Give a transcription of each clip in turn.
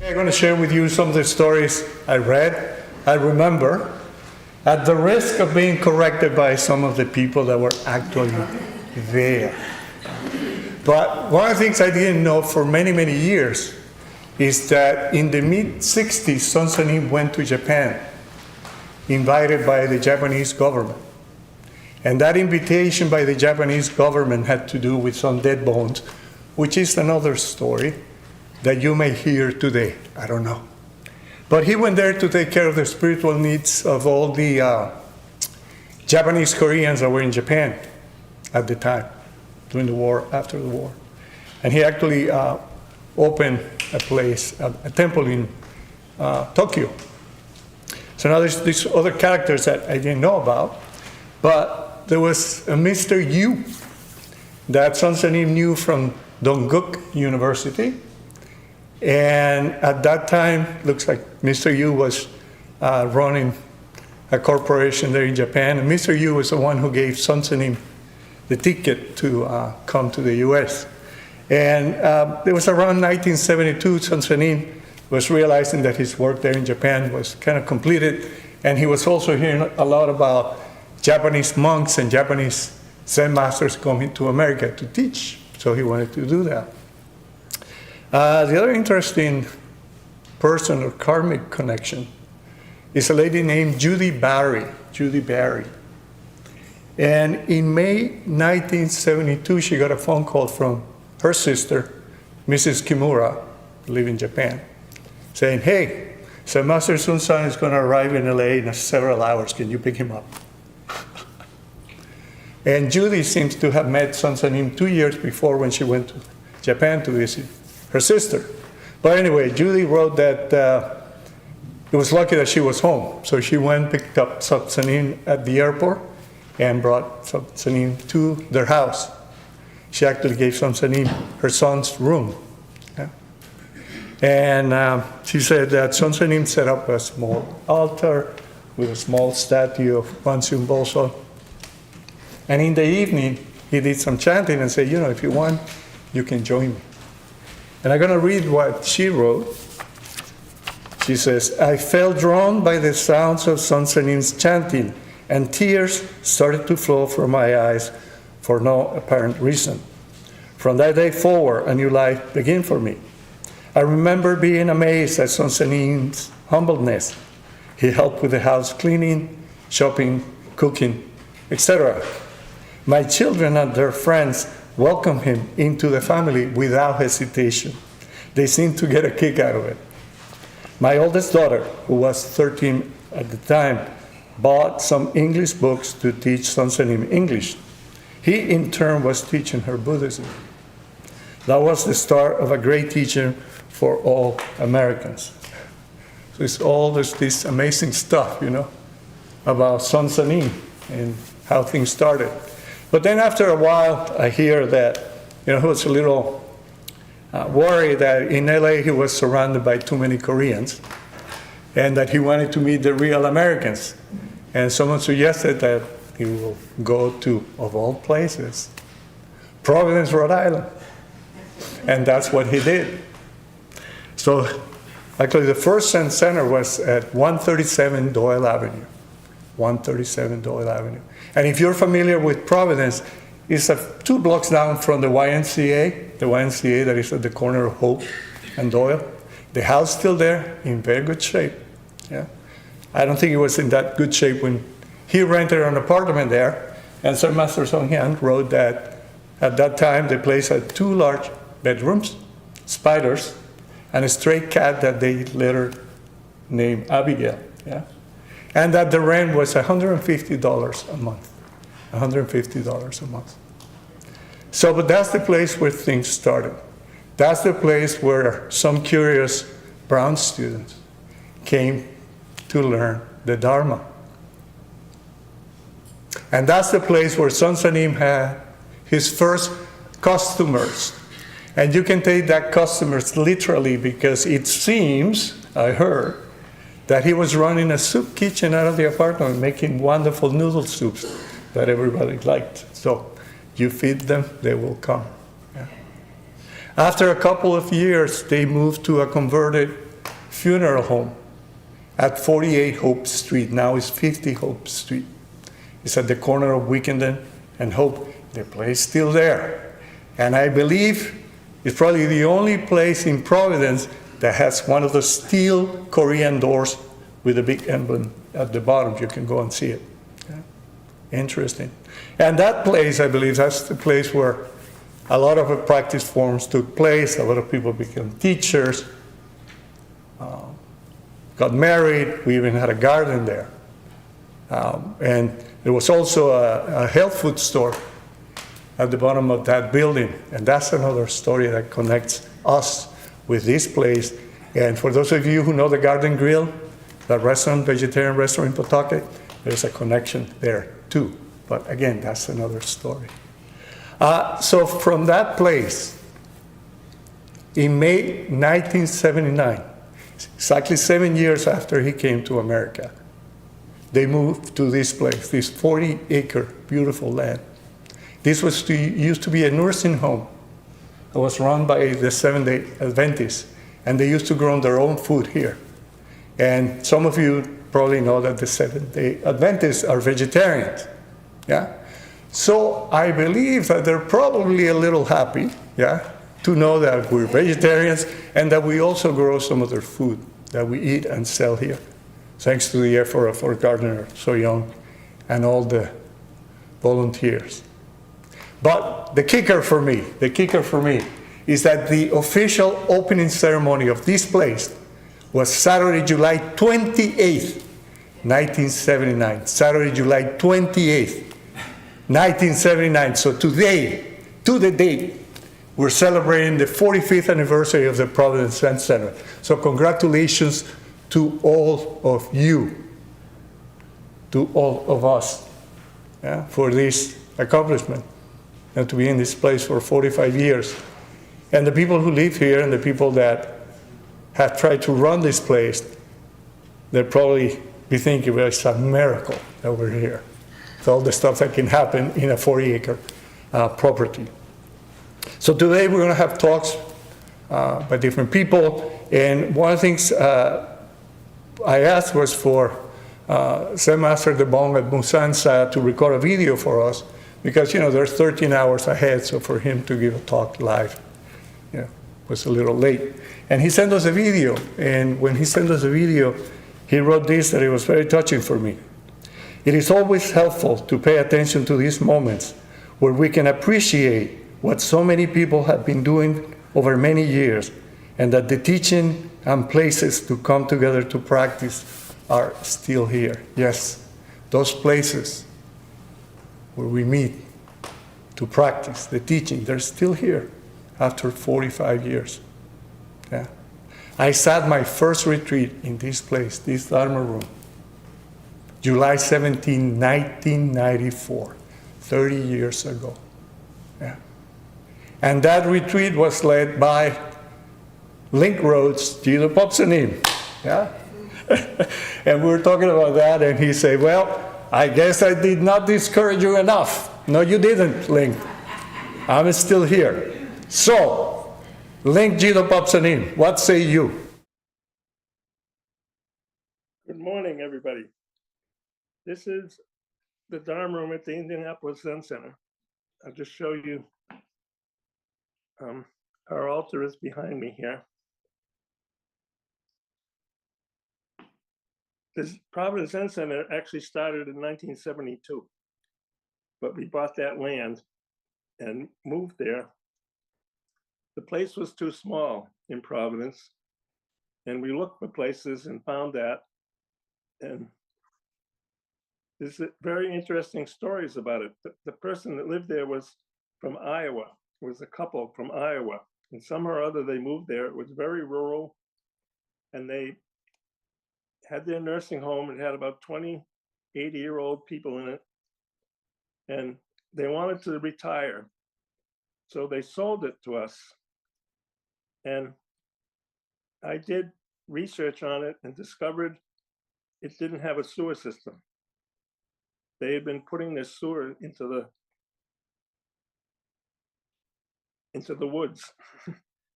I'm going to share with you some of the stories I read, I remember, at the risk of being corrected by some of the people that were actually there. But one of the things I didn't know for many, many years is that in the mid-60s, Sun Sanim went to Japan, invited by the Japanese government. And that invitation by the Japanese government had to do with some dead bones, which is another story that you may hear today. I don't know. But he went there to take care of the spiritual needs of all the Japanese Koreans that were in Japan at the time, during the war, after the war. And he actually opened a place, a temple in Tokyo. So now there's these other characters that I didn't know about, but there was a Mr. Yu that Sun Sanim knew from Dongguk University. And at that time, looks like Mr. Yu was running a corporation there in Japan. And Mr. Yu was the one who gave Sun Sanim the ticket to come to the US. And it was around 1972, Sun Sanim was realizing that his work there in Japan was kind of completed. And he was also hearing a lot about Japanese monks and Japanese Zen masters coming to America to teach. So he wanted to do that. The other interesting person or karmic connection is a lady named Judy Barry. And in May 1972, she got a phone call from her sister, Mrs. Kimura, who lived in Japan, saying, hey, Zen Master Sun-san is going to arrive in LA in several hours. Can you pick him up? And Judy seems to have met Sun Sanim 2 years before when she went to Japan to visit her sister. But anyway, Judy wrote that it was lucky that she was home. So she went, picked up Sun Sanim at the airport, and brought Sun Sanim to their house. She actually gave Sun Sanim her son's room. Yeah. And she said that Sun Sanim set up a small altar with a small statue of Wansyum Boso. And in the evening, he did some chanting and said, if you want, you can join me. And I'm going to read what she wrote. She says, I felt drawn by the sounds of Sun Sanim's chanting, and tears started to flow from my eyes for no apparent reason. From that day forward, a new life began for me. I remember being amazed at Sun Sanim's humbleness. He helped with the house cleaning, shopping, cooking, etc. My children and their friends welcomed him into the family without hesitation. They seemed to get a kick out of it. My oldest daughter, who was 13 at the time, bought some English books to teach Sun Sanim English. He, in turn, was teaching her Buddhism. That was the start of a great teacher for all Americans. So it's all this amazing stuff, about Sun Sanim and how things started. But then after a while, I hear that, he was a little worried that in LA he was surrounded by too many Koreans and that he wanted to meet the real Americans. And someone suggested that he will go to, of all places, Providence, Rhode Island. And that's what he did. So actually the first Zen Center was at 137 Doyle Avenue. 137 Doyle Avenue. And if you're familiar with Providence, it's 2 blocks down from the YMCA that is at the corner of Hope and Doyle. The house still there, in very good shape. Yeah, I don't think it was in that good shape when he rented an apartment there. And Zen Master Soeng wrote that at that time the place had 2 large bedrooms, spiders, and a stray cat that they later named Abigail. Yeah. And that the rent was $150 a month. $150 a month. So, but that's the place where things started. That's the place where some curious Brown students came to learn the Dharma. And that's the place where Sun Sanim had his first customers. And you can take that customers literally because it seems, I heard, that he was running a soup kitchen out of the apartment, making wonderful noodle soups that everybody liked. So you feed them, they will come. Yeah. After a couple of years, they moved to a converted funeral home at 48 Hope Street. Now it's 50 Hope Street. It's at the corner of Wickenden and Hope. The place is still there. And I believe it's probably the only place in Providence that has one of the steel Korean doors with a big emblem at the bottom. You can go and see it. Yeah. Interesting. And that place, I believe, that's the place where a lot of the practice forms took place. A lot of people became teachers, got married. We even had a garden there. And there was also a health food store at the bottom of that building. And that's another story that connects us with this place. And for those of you who know the Garden Grill, that restaurant, vegetarian restaurant in Pawtucket, there's a connection there too. But again, that's another story. So from that place, in May 1979, exactly 7 years after he came to America, they moved to this place, this 40-acre beautiful land. This used to be a nursing home. It was run by the Seventh-day Adventists, and they used to grow their own food here. And some of you probably know that the Seventh-day Adventists are vegetarians. Yeah? So I believe that they're probably a little happy, yeah, to know that we're vegetarians and that we also grow some of their food that we eat and sell here, thanks to the effort of our gardener, Soeng, and all the volunteers. But the kicker for me is that the official opening ceremony of this place was Saturday, July 28th, 1979. Saturday, July 28th, 1979. So today, to the date, we're celebrating the 45th anniversary of the Providence Zen Center. So congratulations to all of you, to all of us, yeah, for this accomplishment, and to be in this place for 45 years. And the people who live here and the people that have tried to run this place, they'll probably be thinking, well, it's a miracle that we're here. It's all the stuff that can happen in a 40-acre property. So today we're going to have talks by different people, and one of the things I asked was for Zen Master Dae Bong at Musansa to record a video for us, because there's 13 hours ahead, so for him to give a talk live, was a little late. And he sent us a video, and when he sent us a video, he wrote this that it was very touching for me. It is always helpful to pay attention to these moments where we can appreciate what so many people have been doing over many years, and that the teaching and places to come together to practice are still here. Yes, those places where we meet to practice the teaching, they're still here after 45 years. Yeah. I sat my first retreat in this place, this Dharma room, July 17, 1994, 30 years ago. Yeah. And that retreat was led by Linc Rhodes, JDPSN. Yeah? And we were talking about that, and he said, well, I guess I did not discourage you enough. No, you didn't, Linc. I'm still here. So, Linc JDPSN, what say you? Good morning, everybody. This is the Dharma room at the Indianapolis Zen Center. I'll just show you. Our altar is behind me here. This Providence Zen Center actually started in 1972, but we bought that land and moved there. The place was too small in Providence, and we looked for places and found that. And there's very interesting stories about it. The person that lived there was from Iowa. It was a couple from Iowa, and somehow or other they moved there. It was very rural, and they had their nursing home. It had about 20 80-year-old people in it, and they wanted to retire, so they sold it to us. And I did research on it and discovered it didn't have a sewer system. They had been putting this sewer into the woods.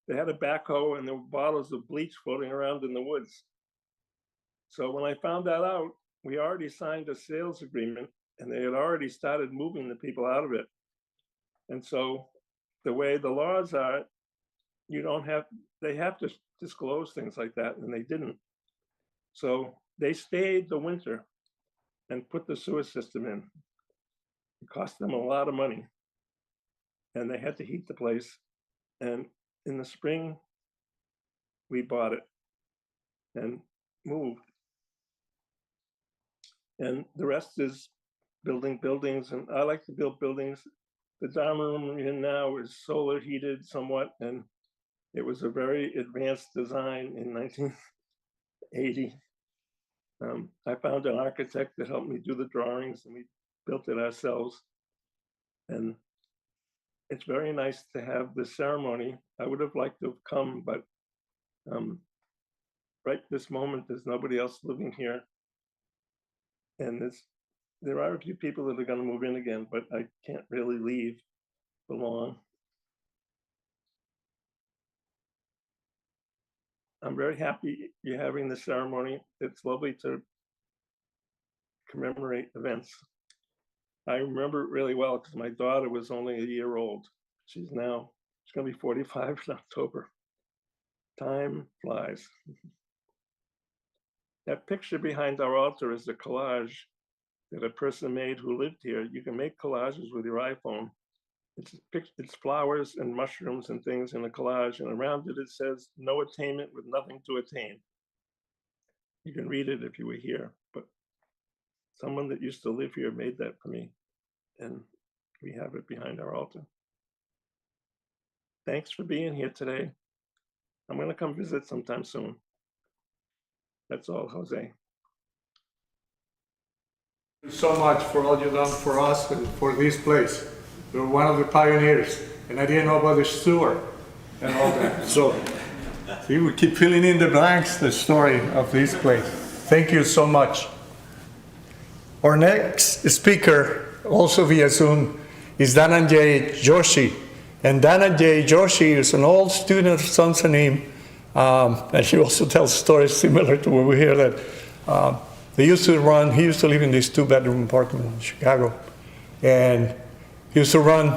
they had a backhoe and there were bottles of bleach floating around in the woods. So when I found that out, we already signed a sales agreement and they had already started moving the people out of it. And so the way the laws are, they have to disclose things like that, and they didn't. So they stayed the winter and put the sewer system in. It cost them a lot of money. And they had to heat the place. And in the spring, we bought it and moved. And the rest is building buildings. And I like to build buildings. The dorm room we're in now is solar heated somewhat. And it was a very advanced design in 1980. I found an architect that helped me do the drawings and we built it ourselves. And it's very nice to have the ceremony. I would have liked to have come, but right this moment, there's nobody else living here. And there are a few people that are going to move in again, but I can't really leave for long. I'm very happy you're having the ceremony. It's lovely to commemorate events. I remember it really well because my daughter was only a year old. She's going to be 45 in October. Time flies. That picture behind our altar is a collage that a person made who lived here. You can make collages with your iPhone. It's flowers and mushrooms and things in a collage, and around it says, "No attainment with nothing to attain." You can read it if you were here, but someone that used to live here made that for me, and we have it behind our altar. Thanks for being here today. I'm going to come visit sometime soon. That's all, Jose. Thank you so much for all you've done for us and for this place. You're one of the pioneers, and I didn't know about the sewer and all that. So see, we keep filling in the blanks, the story of this place. Thank you so much. Our next speaker, also via Zoom, is Dhajanay Joshi. And Dhajanay Joshi is an old student of Sansanim, and she also tells stories similar to what we hear that he used to live in this 2-bedroom apartment in Chicago. And he used to run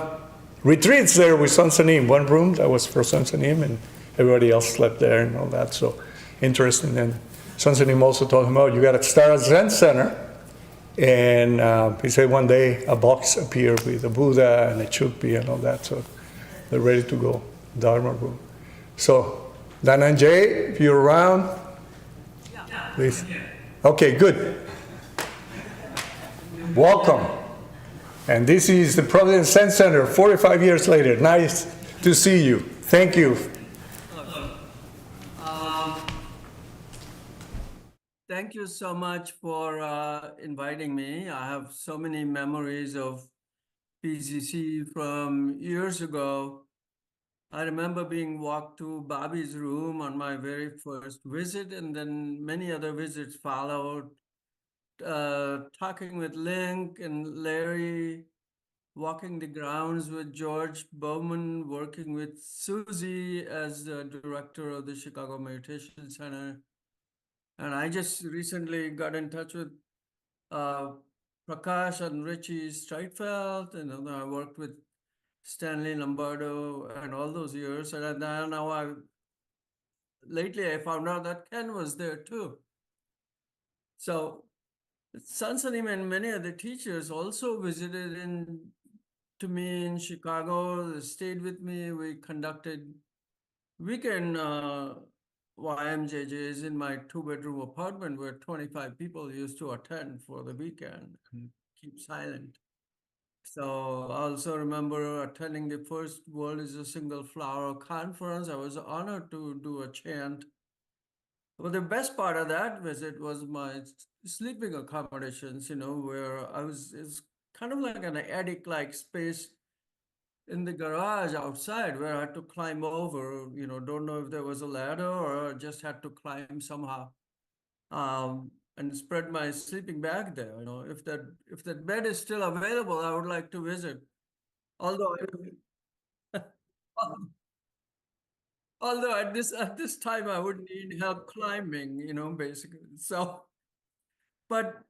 retreats there with Sansanim, one room that was for Sansanim, and everybody else slept there and all that. So interesting. And Sansanim also told him, "Oh, you got to start a Zen Center." And he said one day a box appeared with a Buddha and a Chukpi and all that. So they're ready to go, Dharma room. So Dhajanay, if you're around, please. Okay, good. Welcome. And this is the Providence Zen Center 45 years later. Nice to see you. Thank you. Thank you so much for inviting me. I have so many memories of PZC from years ago. I remember being walked to Bobby's room on my very first visit, and then many other visits followed. Talking with Linc and Larry, walking the grounds with George Bowman, working with Susie as the director of the Chicago Meditation Center. And I just recently got in touch with Prakash and Richie Streitfeld, and I worked with Stanley Lombardo and all those years. And then lately I found out that Ken was there too. So Sansanim and many other teachers also visited to me in Chicago. They stayed with me. We conducted weekend YMJJs in my 2-bedroom apartment where 25 people used to attend for the weekend and keep silent. So I also remember attending the first World is a Single Flower conference. I was honored to do a chant. But the best part of that visit was my sleeping accommodations, where it's kind of like an attic-like space in the garage outside where I had to climb over, don't know if there was a ladder or just had to climb somehow. And spread my sleeping bag there. If that bed is still available, I would like to visit. Although Although at this time I would need help climbing, basically. So, but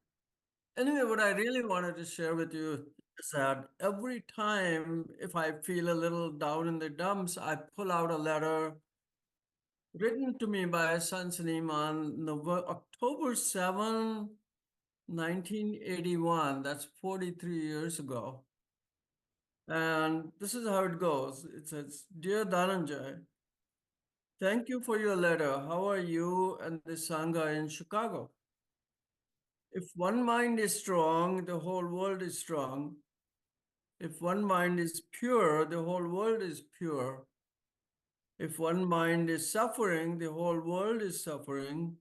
anyway, what I really wanted to share with you is that every time if I feel a little down in the dumps, I pull out a letter written to me by a son's name on October 7, 1981. That's 43 years ago. And this is how it goes. It says, "Dear Dhananjay, thank you for your letter. How are you and the Sangha in Chicago? If one mind is strong, the whole world is strong. If one mind is pure, the whole world is pure. If one mind is suffering, the whole world is suffering.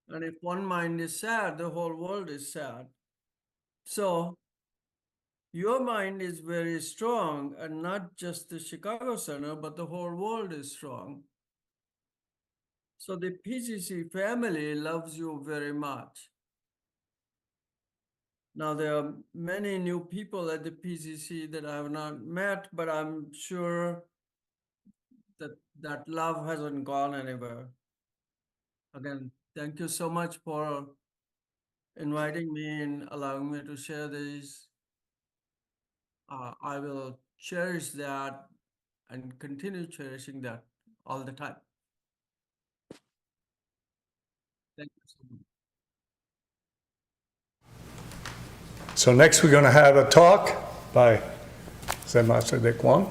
And if one mind is sad, the whole world is sad. So your mind is very strong, and not just the Chicago Center, but the whole world is strong. So the PCC family loves you very much. Now, there are many new people at the PCC that I have not met, but I'm sure that that love hasn't gone anywhere. Again, thank you so much for inviting me and allowing me to share this. I will cherish that and continue cherishing that all the time. Thank you so much. So next we're going to have a talk by Zen Master Dae Kwang.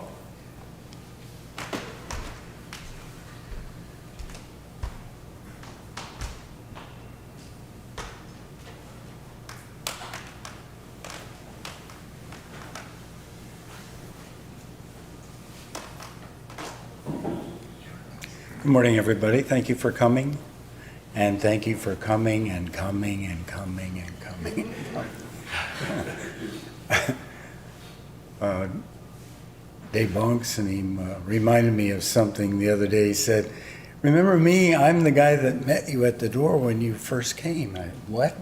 Good morning, everybody. Thank you for coming. And thank you for coming and coming and coming and coming. Dae Bong reminded me of something the other day. He said, "Remember me? I'm the guy that met you at the door when you first came." What?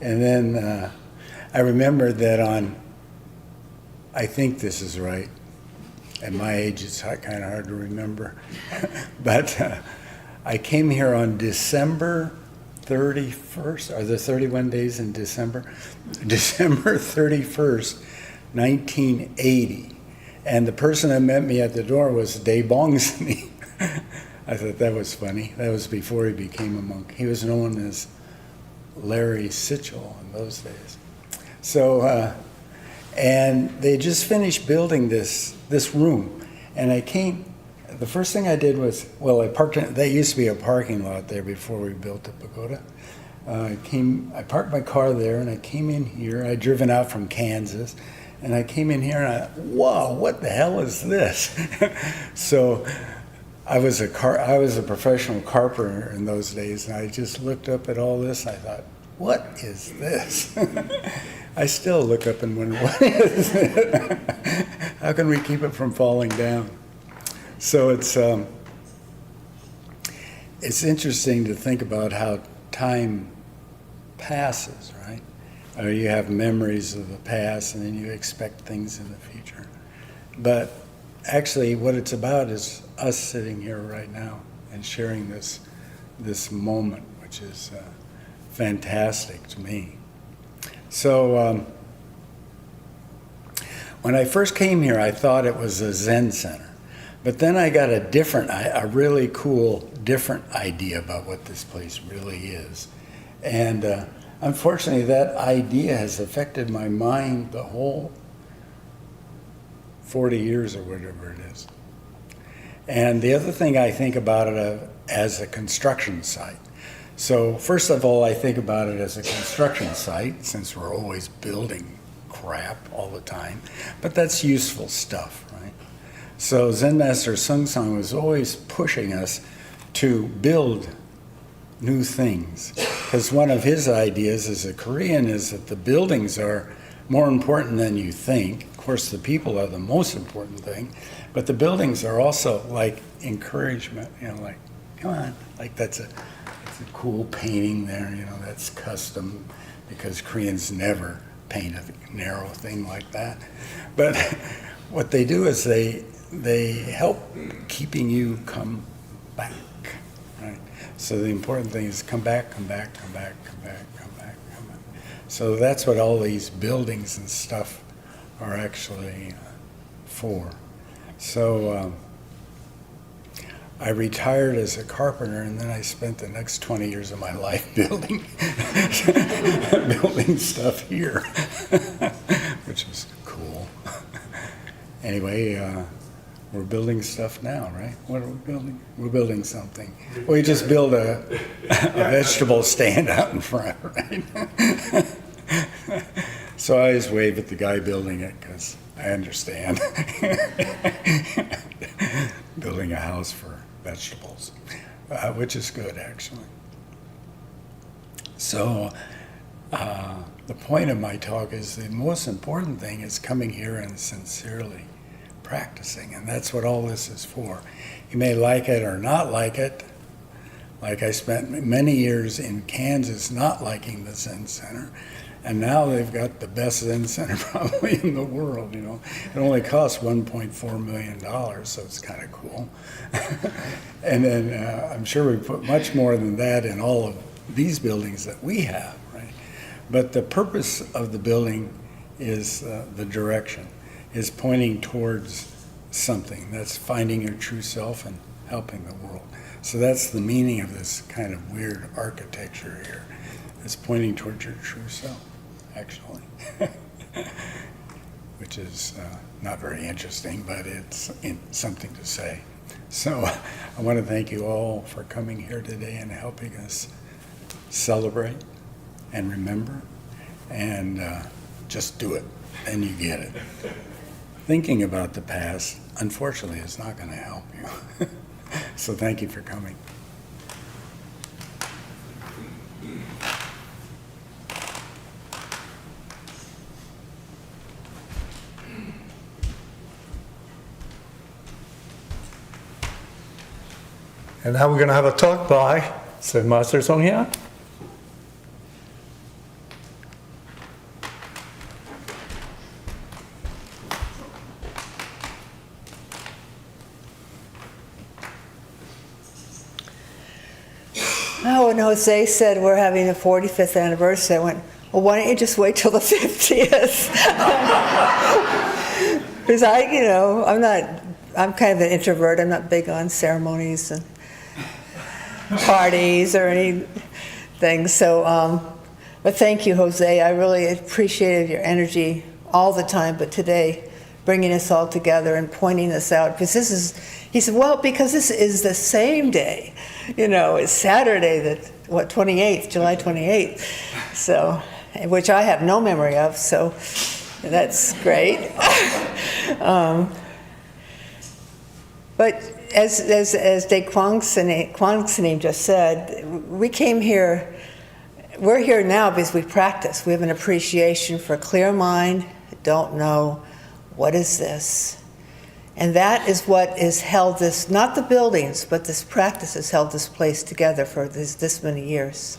And then I remembered that I think this is right. At my age, it's kind of hard to remember. But I came here on December 31st. Are there 31 days in December? December 31st, 1980. And the person that met me at the door was Dae Bong's name. I thought that was funny. That was before he became a monk. He was known as Larry Sitchell in those days. So, and they just finished building this room. And I came, the first thing I did was, well, I parked in, there used to be a parking lot there before we built the pagoda. I parked my car there and I came in here. I'd driven out from Kansas and I came in here and whoa, what the hell is this? So I was a professional carpenter in those days, and I just looked up at all this. I thought, what is this? I still look up and wonder, what is it? How can we keep it from falling down? So it's interesting to think about how time passes, right? Or you have memories of the past, and then you expect things in the future. But actually, what it's about is us sitting here right now and sharing this moment, which is fantastic to me. So when I first came here, I thought it was a Zen Center. But then I got a really cool, different idea about what this place really is. And unfortunately, that idea has affected my mind the whole 40 years or whatever it is. And the other thing I think about it as a construction site. So first of all, I think about it as a construction site, since we're always building crap all the time. But that's useful stuff, right? So Zen Master Seung was always pushing us to build new things. Because one of his ideas as a Korean is that the buildings are more important than you think. Of course, the people are the most important thing. But the buildings are also like encouragement, like, come on, like that's a cool painting there, that's custom, because Koreans never paint a narrow thing like that. But what they do is they they help keeping you come back, right? So the important thing is come back, come back, come back, come back, come back, come back. So that's what all these buildings and stuff are actually for. So I retired as a carpenter, and then I spent the next 20 years of my life building building stuff here, which was cool. Anyway, we're building stuff now, right? What are we building? We're building something. We just built a vegetable stand out in front, right? So I always wave at the guy building it because I understand. Building a house for vegetables, which is good, actually. So the point of my talk is the most important thing is coming here and sincerely practicing, and that's what all this is for. You may like it or not like it. Like I spent many years in Kansas not liking the Zen Center, and now they've got the best Zen Center probably in the world, you know. It only costs $1.4 million, so it's kind of cool. And then I'm sure we put much more than that in all of these buildings that we have, right? But the purpose of the building is the direction, is pointing towards something. That's finding your true self and helping the world. So that's the meaning of this kind of weird architecture here. It's pointing towards your true self, actually, which is not very interesting, but it's something to say. So I want to thank you all for coming here today and helping us celebrate and remember, and just do it, and you get it. Thinking about the past, unfortunately, is not going to help you. So thank you for coming. And now we're going to have a talk by Zen Master Soeng. Oh, when Jose said we're having a 45th anniversary, I went, well, why don't you just wait till the 50th? Because I'm kind of an introvert. I'm not big on ceremonies and parties or anything. So, but thank you, Jose. I really appreciated your energy all the time, but today, bringing us all together and pointing this out. Because he said, well, because this is the same day. It's Saturday, July 28th. So, which I have no memory of, so that's great. But as Dae Kwang Sanim just said, we're here now because we practice. We have an appreciation for clear mind, don't know, what is this? And that is what has held this, not the buildings, but this practice has held this place together for this many years.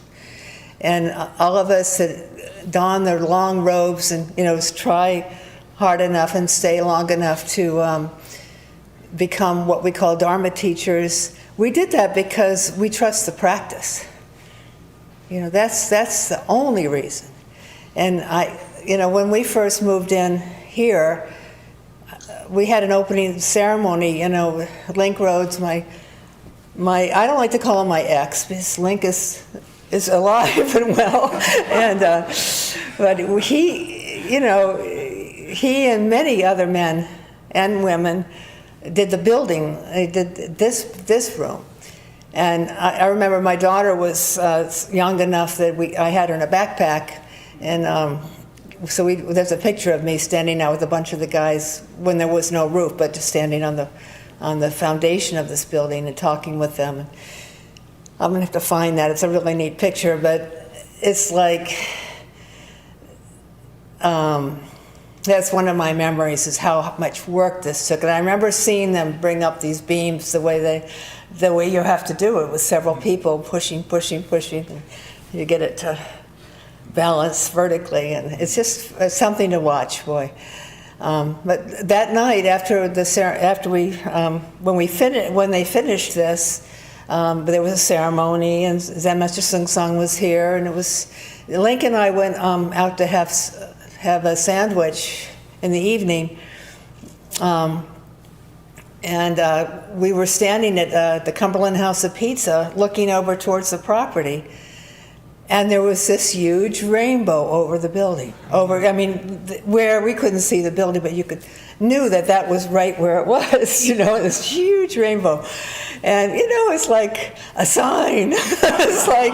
And all of us that don their long robes and, try hard enough and stay long enough to become what we call Dharma teachers. We did that because we trust the practice. That's the only reason. And when we first moved in here, we had an opening ceremony, Linc Rhodes, my I don't like to call him my ex, because Linc is alive and well, and but he and many other men and women did the building. They did this room, and I remember my daughter was young enough that I had her in a backpack, and so there's a picture of me standing out with a bunch of the guys when there was no roof, but just standing on the foundation of this building and talking with them. I'm gonna have to find that. It's a really neat picture, but it's like that's one of my memories, is how much work this took. And I remember seeing them bring up these beams the way you have to do it, with several people pushing, and you get it to balance vertically, and it's just something to watch, boy. But that night, after when they finished this, there was a ceremony, and Zen Master Sung was here, and it was Linc and I went out to have a sandwich in the evening, and we were standing at the Cumberland House of Pizza, looking over towards the property. And there was this huge rainbow over the building. Where we couldn't see the building, but knew that was right where it was, this huge rainbow. And, it's like a sign. It's like,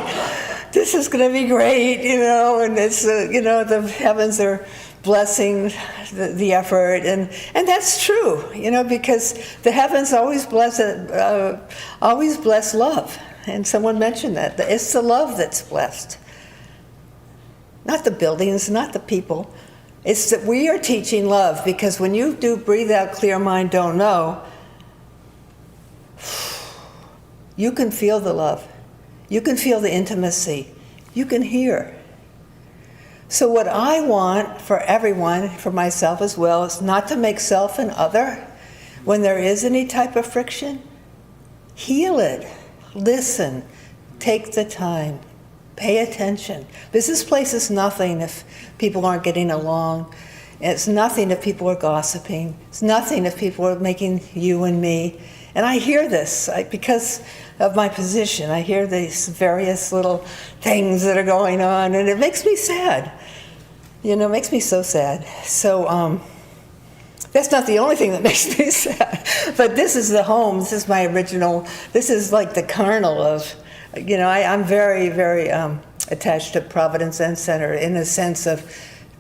this is going to be great, and it's, the heavens are blessing the effort. And that's true, because the heavens always bless love. And someone mentioned that. It's the love that's blessed. Not the buildings, not the people. It's that we are teaching love, because when you do breathe out, clear mind, don't know, you can feel the love. You can feel the intimacy. You can hear. So what I want for everyone, for myself as well, is not to make self and other. When there is any type of friction, heal it. Listen, take the time, pay attention. This place is nothing if people aren't getting along. It's nothing if people are gossiping. It's nothing if people are making you and me. And I hear this because of my position. I hear these various little things that are going on, and it makes me sad. It makes me so sad. So, that's not the only thing that makes me sad, but this is the home. This is my original. This is like the kernel of, I'm very, very attached to Providence Zen Center in the sense of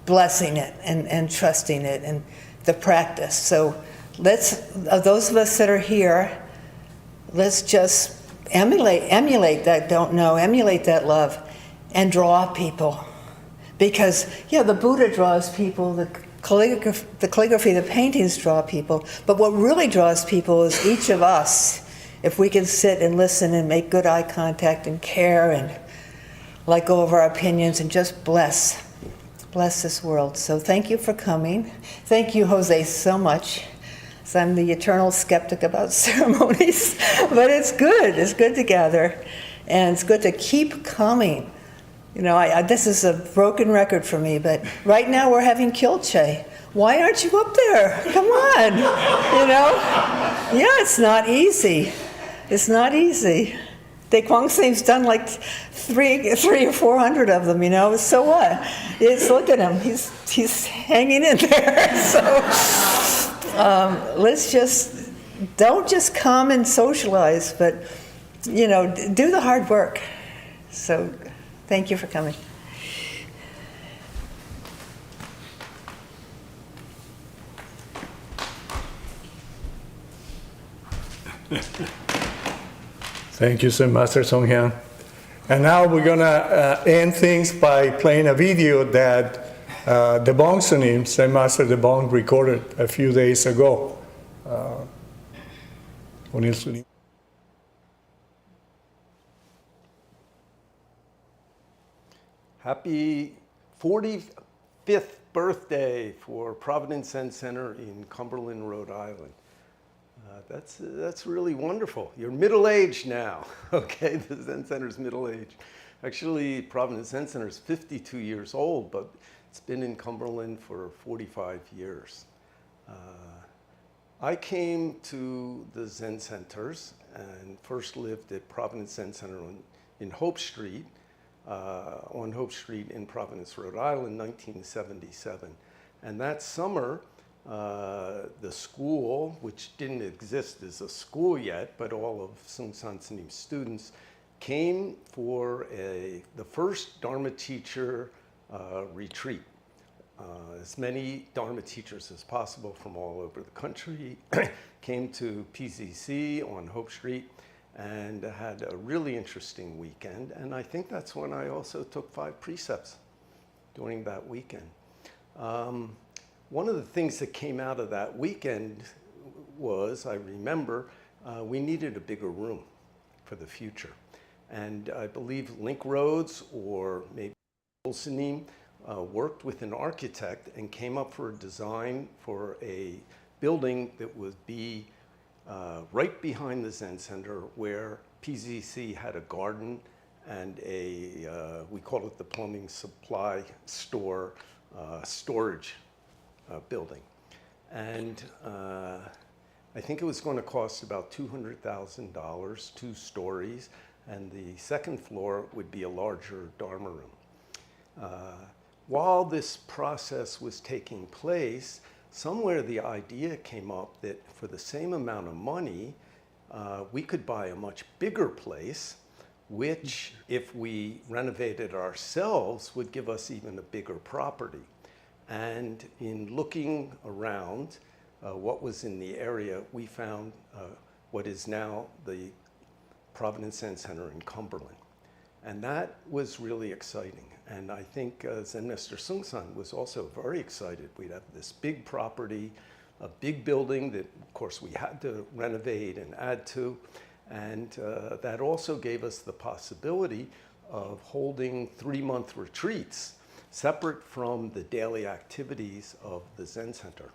blessing it and trusting it and the practice. So those of us that are here, let's just emulate that don't know, emulate that love, and draw people. Because, the Buddha draws people, the calligraphy, the paintings draw people, but what really draws people is each of us. If we can sit and listen and make good eye contact and care and let go of our opinions and just bless this world. So thank you for coming. Thank you, Jose, so much. So I'm the eternal skeptic about ceremonies, but it's good. It's good to gather, and it's good to keep coming. This is a broken record for me, but right now we're having Kilche. Why aren't you up there? Come on, Yeah, it's not easy. It's not easy. Dae Kwang Same's done like three or 400 of them, So what? Look at him. He's hanging in there. So don't just come and socialize, but do the hard work. So. Thank you for coming. Thank you, Zen Master Soeng. And now we're going to end things by playing a video that Dae Bong Sunim, Zen Master Dae Bong, recorded a few days ago. Happy 45th birthday for Providence Zen Center in Cumberland, Rhode Island. That's really wonderful. You're middle-aged now, okay? The Zen Center's middle-aged. Actually, Providence Zen Center is 52 years old, but it's been in Cumberland for 45 years. I came to the Zen Centers and first lived at Providence Zen Center in Hope Street, on Hope Street in Providence, Rhode Island, 1977. And that summer, the school, which didn't exist as a school yet, but all of Seung San Sunim's students came for the first Dharma teacher retreat. As many Dharma teachers as possible from all over the country came to PZC on Hope Street and had a really interesting weekend. And I think that's when I also took 5 precepts during that weekend. One of the things that came out of that weekend was, I remember, we needed a bigger room for the future. And I believe Linc Rhodes or maybe Sunim worked with an architect and came up for a design for a building that would be right behind the Zen Center, where PZC had a garden and we call it the plumbing supply store storage building. And I think it was going to cost about $200,000, 2 stories, and the second floor would be a larger Dharma room. While this process was taking place, somewhere the idea came up that for the same amount of money, we could buy a much bigger place, which, if we renovated ourselves, would give us even a bigger property. And in looking around what was in the area, we found what is now the Providence Zen Center in Cumberland. And that was really exciting. And I think Zen Master Seung was also very excited. We'd have this big property, a big building that, of course, we had to renovate and add to. And that also gave us the possibility of holding 3-month retreats separate from the daily activities of the Zen Center.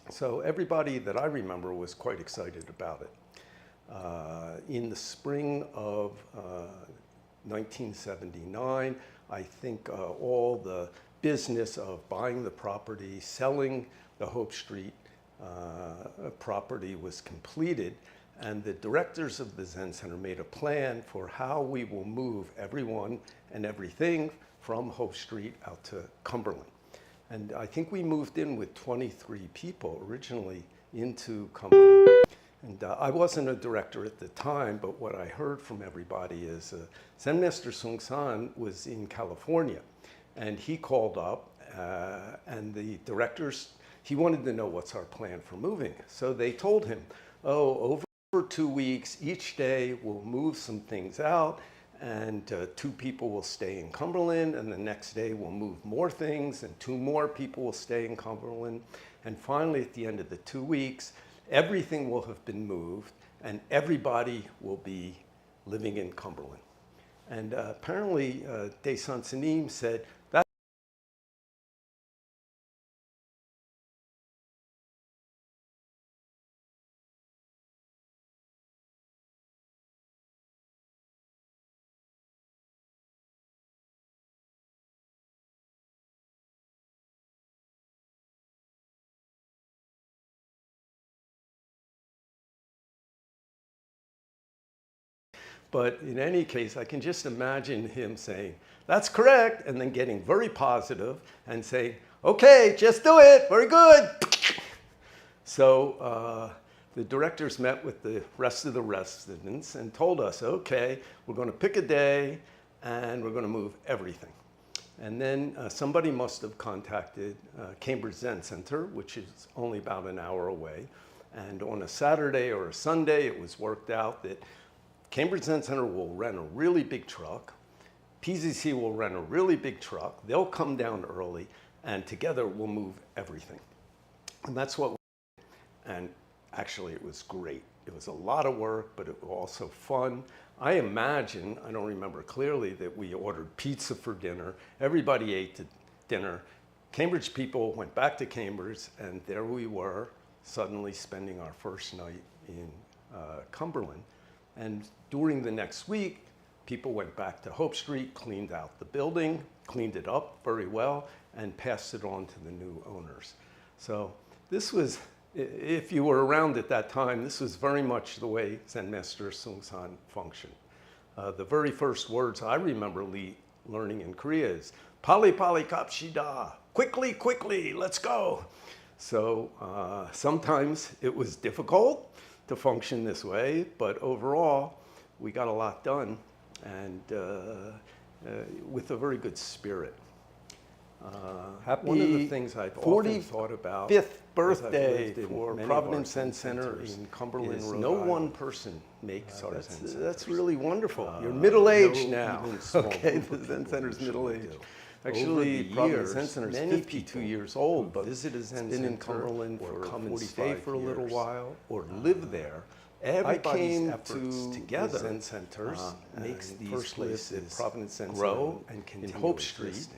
So everybody that I remember was quite excited about it. In the spring of 1979, I think all the business of buying the property, selling the Hope Street property was completed, and the directors of the Zen Center made a plan for how we will move everyone and everything from Hope Street out to Cumberland. And I think we moved in with 23 people originally into Cumberland. And I wasn't a director at the time, but what I heard from everybody is Zen Master Seung was in California, and he called up, and the directors, he wanted to know what's our plan for moving. So they told him, oh, over 2 weeks, each day we'll move some things out, and 2 people will stay in Cumberland, and the next day we'll move more things, and 2 more people will stay in Cumberland. And finally, at the end of the 2 weeks, everything will have been moved, and everybody will be living in Cumberland. And apparently, Dae Sanim said, that But in any case, I can just imagine him saying, that's correct, and then getting very positive and saying, okay, just do it, very good. So the directors met with the rest of the residents and told us, okay, we're going to pick a day and we're going to move everything. And then somebody must have contacted Cambridge Zen Center, which is only about an hour away. And on a Saturday or a Sunday, it was worked out that Cambridge Zen Center will rent a really big truck. PZC will rent a really big truck. They'll come down early, and together we'll move everything. And that's what we did. And actually, it was great. It was a lot of work, but it was also fun. I imagine, I don't remember clearly, that we ordered pizza for dinner. Everybody ate dinner. Cambridge people went back to Cambridge, and there we were, suddenly spending our first night in Cumberland. And during the next week, people went back to Hope Street, cleaned out the building, cleaned it up very well, and passed it on to the new owners. So this was, if you were around at that time, this was very much the way Zen Master Seung functioned. The very first words I remember learning in Korea is, Pali Pali Kapshida, quickly, quickly, let's go. So sometimes it was difficult to function this way, but overall, we got a lot done, and with a very good spirit. One of the things I've often thought about, 45th birthday for Providence Zen Center in Cumberland, Rhode Island. No one person makes our Zen Center. That's really wonderful. You're middle-aged now. Okay, the Zen Center's middle-aged. Actually, Providence Zen Center is 52 years old, but visit a Zen Center in Cumberland or come and stay for a little while or live there. Everybody's efforts together, Zen Centers makes these places Providence Zen grow and continue in Hope Street.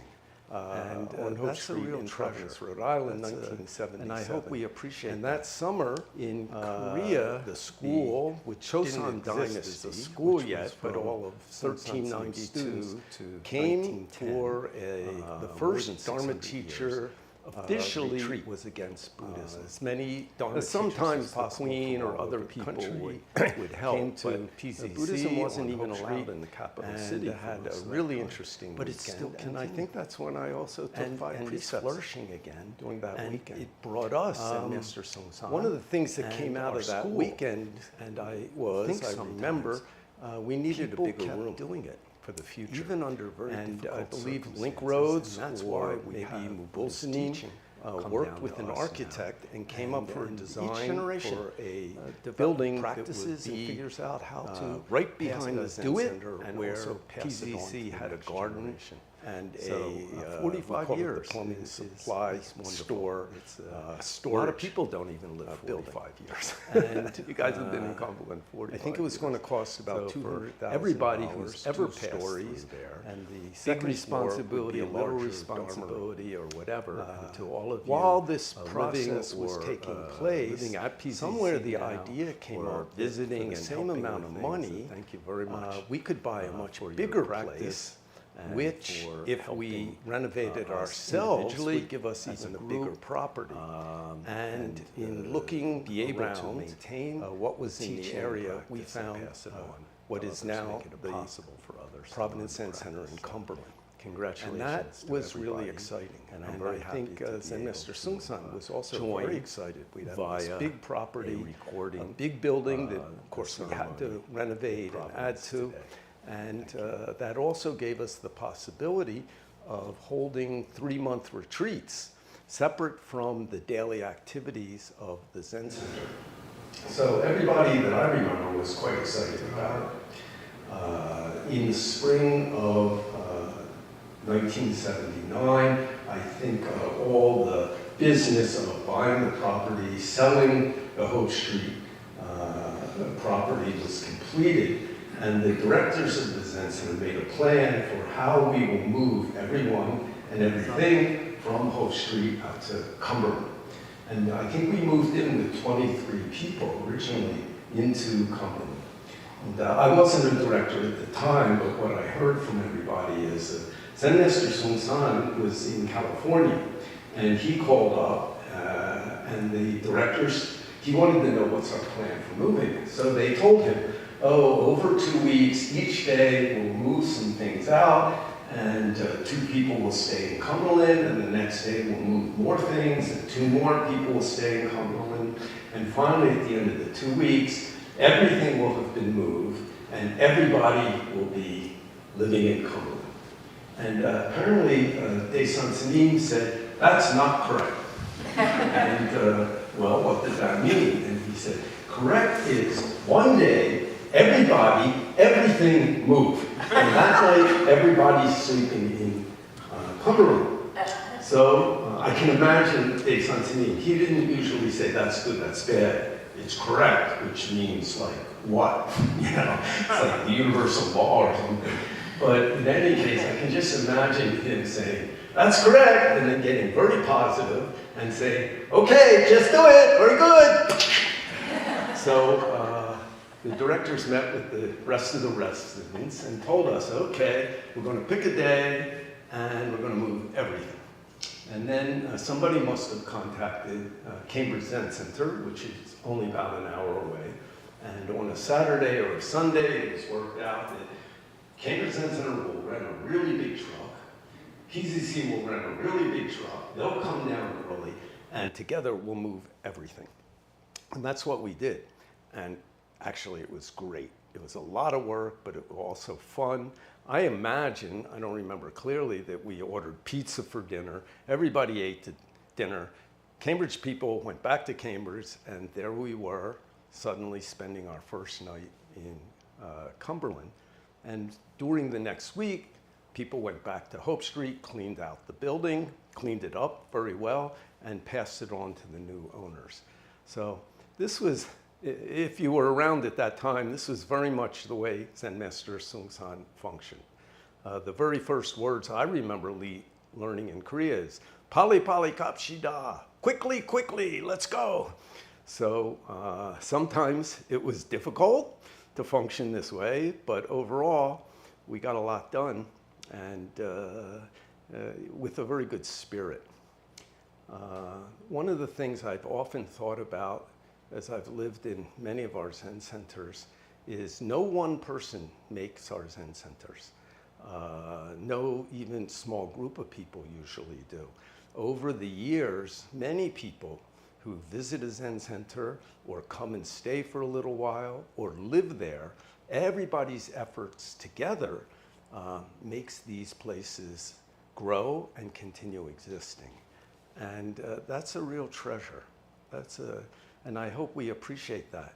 on Hope Street in Providence, Rhode Island, 1977. And I hope we appreciate And that summer in Korea, the school, which Chosun didn't exist as dynasty, a school which was yet, but from all of 1392 to came 1910, for the more first than Dharma 600 teacher years. officially retreat was against Buddhism. as many Dharma sometimes teachers the as possible Queen from or all other over the people country would help, came to but PCC Buddhism wasn't on even Hope allowed Street in the capital and city for had most a of that really time. interesting But it weekend. still And I continued. think that's when I also took five and it's precepts flourishing again during that and weekend. it brought us Zen Master Soeng. One of the things that came and out our of that school, weekend, and I remember, we needed a people bigger kept room doing it for the future. even under very And difficult I believe circumstances, Linc Rhodes and that's or why we maybe have Buddhist Mulsanine teaching come worked down with to an us now. architect and came up for a And design each generation for a develop building practices that would and be figures out how to right pass behind the the Zen Do It, Center and where where pass it on to PZC the had a next garden generation. and So, a 45 we call it years the plumbing is supply wonderful. store. It's, storage. a lot of people don't even live building. 45 years. And you guys have been in Cumberland 45 I think it was going to cost about So for $200,000. everybody who's ever two passed stories through there, and the big second responsibility, a floor would be a little larger responsibility, or whatever. and to all of you While this living process was or, taking uh, place, living at PCC somewhere the now idea came or up, visiting for the and same helping amount with of things, money, and thank you very much, we could buy a much for your bigger practice place, and which, for if we helping, renovated us ourselves, individually would give us as even a a bigger group, property. And in uh, looking be able to around, maintain what was in the teaching area, we practice and found pass it on what to is others, now make it the possible for others to Providence learn Zen the Center in practice. Cumberland. Congratulations And that to was really everybody, exciting. and I'm very I happy think to be Zen able Master to, Soeng was also join very excited. We'd have this via big property, a recording, a big building that, the of course, we had ceremony to renovate and add Providence to. today. And that also gave us the possibility of holding 3-month retreats separate from the daily activities of the Zen Center. So everybody that I remember was quite excited about it. In the spring of 1979, I think all the business of buying the property, selling the Hope Street property was completed, and the directors of the Zen Center made a plan for how we will move everyone and everything from Hope Street out to Cumberland. And I think we moved in with 23 people originally into Cumberland. And, I wasn't a director at the time, but what I heard from everybody is that Zen Master Soeng was in California, and he called up, and the directors, he wanted to know what's our plan for moving. So they told him, oh, over 2 weeks, each day we'll move some things out, and 2 people will stay in Cumberland, and the next day we'll move more things, and 2 more people will stay in Cumberland. And finally, at the end of the 2 weeks, everything will have been moved, and everybody will be living in Cumberland. And apparently, Dae Song said, that's not correct. And, well, what did that mean? And he said, correct is one day, everybody, everything moved. And that night, everybody's sleeping in Cumberland. So I can imagine Dae Song, he didn't usually say, that's good, that's bad. It's correct, which means like what? You know, it's like the universal law or something. But in any case, I can just imagine him saying, that's correct, and then getting very positive and saying, okay, just do it, very good. So the directors met with the rest of the residents and told us, okay, we're going to pick a day and we're going to move everything. And then somebody must have contacted Cambridge Zen Center, which is only about an hour away. And on a Saturday or a Sunday, it was worked out that Cambridge Zen Center will rent a really big truck. PZC will rent a really big truck. They'll come down early, and together we'll move everything. And that's what we did. And actually, it was great. It was a lot of work, but it was also fun. I imagine, I don't remember clearly, that we ordered pizza for dinner. Everybody ate the dinner. Cambridge people went back to Cambridge, and there we were, suddenly spending our first night in Cumberland. And during the next week, people went back to Hope Street, cleaned out the building, cleaned it up very well, and passed it on to the new owners. So this was, if you were around at that time, this was very much the way Zen Master Soeng functioned. The very first words I remember learning in Korea is pali pali kapshida, quickly, quickly, let's go. So sometimes it was difficult to function this way, but overall, we got a lot done, and with a very good spirit. One of the things I've often thought about as I've lived in many of our Zen centers is no one person makes our Zen centers. No even small group of people usually do. Over the years, many people who visit a Zen center or come and stay for a little while or live there, everybody's efforts together makes these places grow and continue existing. And that's a real treasure. And I hope we appreciate that.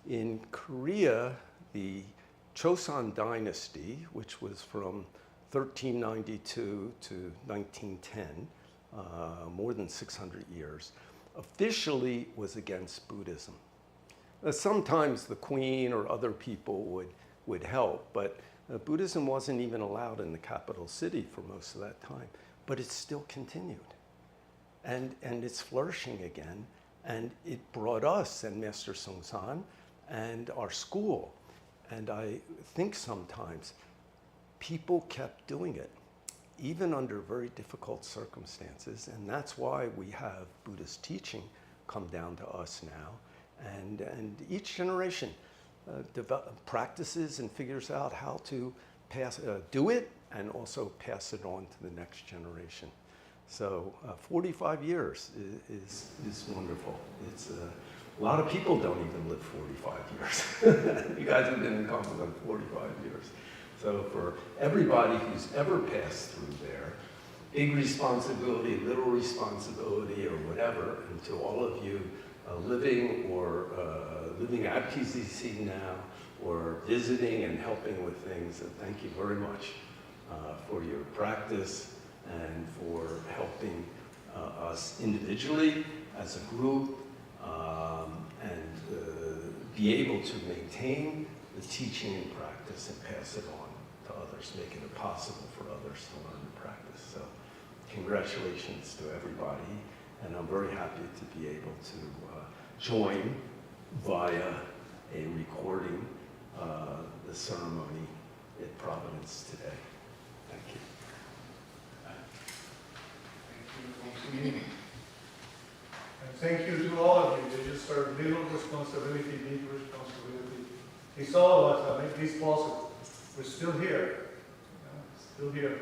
In Korea, the Choson dynasty, which was from 1392 to 1910, more than 600 years, officially was against Buddhism. Sometimes the queen or other people would help, but Buddhism wasn't even allowed in the capital city for most of that time. But it still continued. And it's flourishing again. And it brought us and Master Soeng and our school. And I think sometimes people kept doing it, even under very difficult circumstances. And that's why we have Buddhist teaching come down to us now. And each generation practices and figures out how to do it and also pass it on to the next generation. So 45 years is wonderful. It's a lot of people don't even live 45 years. You guys have been in Cumberland 45 years. So for everybody who's ever passed through there, big responsibility, little responsibility, or whatever, and to all of you living at PCC now, or visiting and helping with things, thank you very much for your practice and for helping us individually, as a group, and be able to maintain the teaching and practice and pass it on to others, making it possible for others to learn and practice. So congratulations to everybody, and I'm very happy to be able to join via a recording the ceremony at Providence today. Thank you. And thank you to all of you. You just serve little responsibility, big responsibility. It's all of us that make this possible. We're still here. Still here.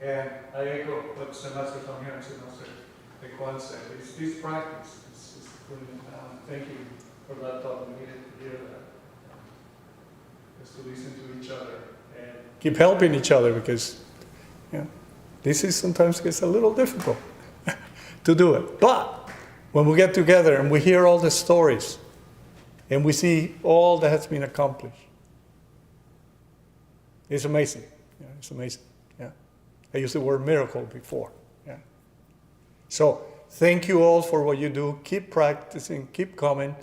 And I echo what Zen Master Hyang and Zen Master Dae Kwang said. It's this practice. It's brilliant. Thank you for that thought. We needed to hear that. Just to listen to each other and keep helping each other, because this is sometimes gets a little difficult to do it. But when we get together and we hear all the stories and we see all that has been accomplished, it's amazing. It's amazing. I used the word miracle before. So thank you all for what you do. Keep practicing, keep coming.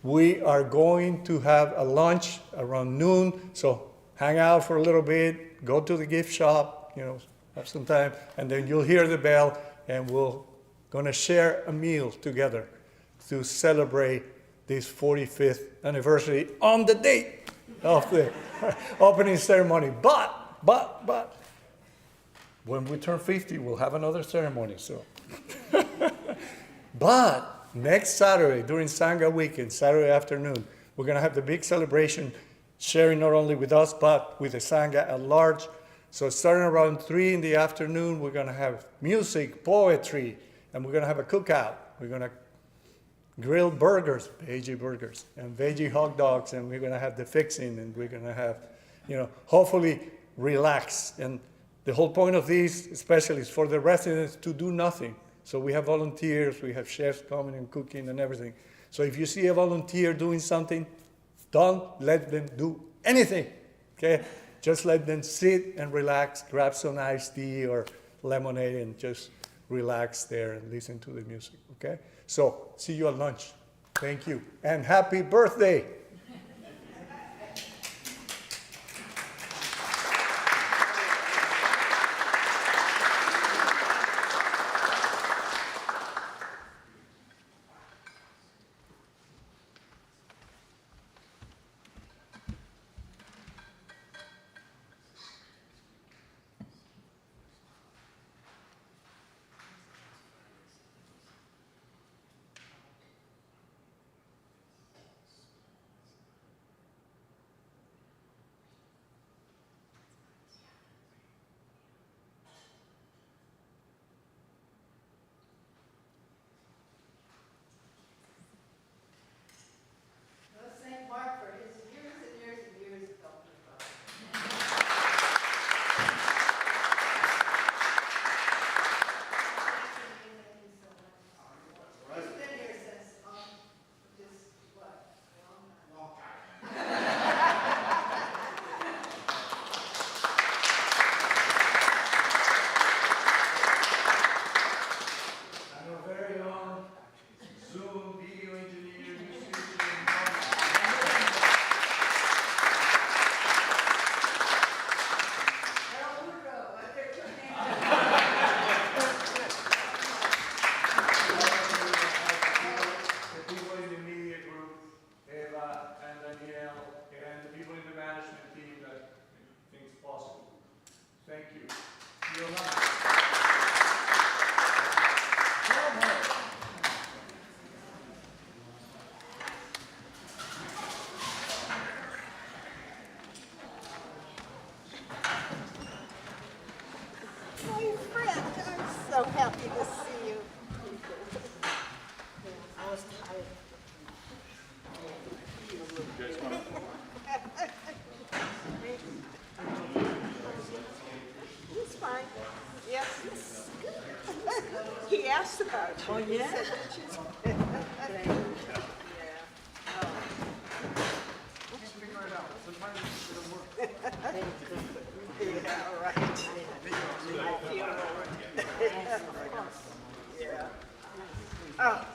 We are going to have a lunch around noon, so hang out for a little bit, go to the gift shop, have some time, and then you'll hear the bell, and we're going to share a meal together to celebrate this 45th anniversary on the date of the opening ceremony. But, when we turn 50, we'll have another ceremony, so. But next Saturday, during Sangha weekend, Saturday afternoon, we're going to have the big celebration, sharing not only with us, but with the Sangha at large. So starting around 3 in the afternoon, we're going to have music, poetry, and we're going to have a cookout. We're going to grill burgers, veggie burgers, and veggie hot dogs, and we're going to have the fixing, and we're going to have, hopefully relax. And the whole point of this, especially, is for the residents to do nothing. So we have volunteers, we have chefs coming and cooking and everything. So if you see a volunteer doing something, don't let them do anything, okay? Just let them sit and relax, grab some iced tea or lemonade and just relax there and listen to the music, okay? So see you at lunch. Thank you. And happy birthday. about you. Oh, yeah? Yeah, right. I feel yeah. Oh.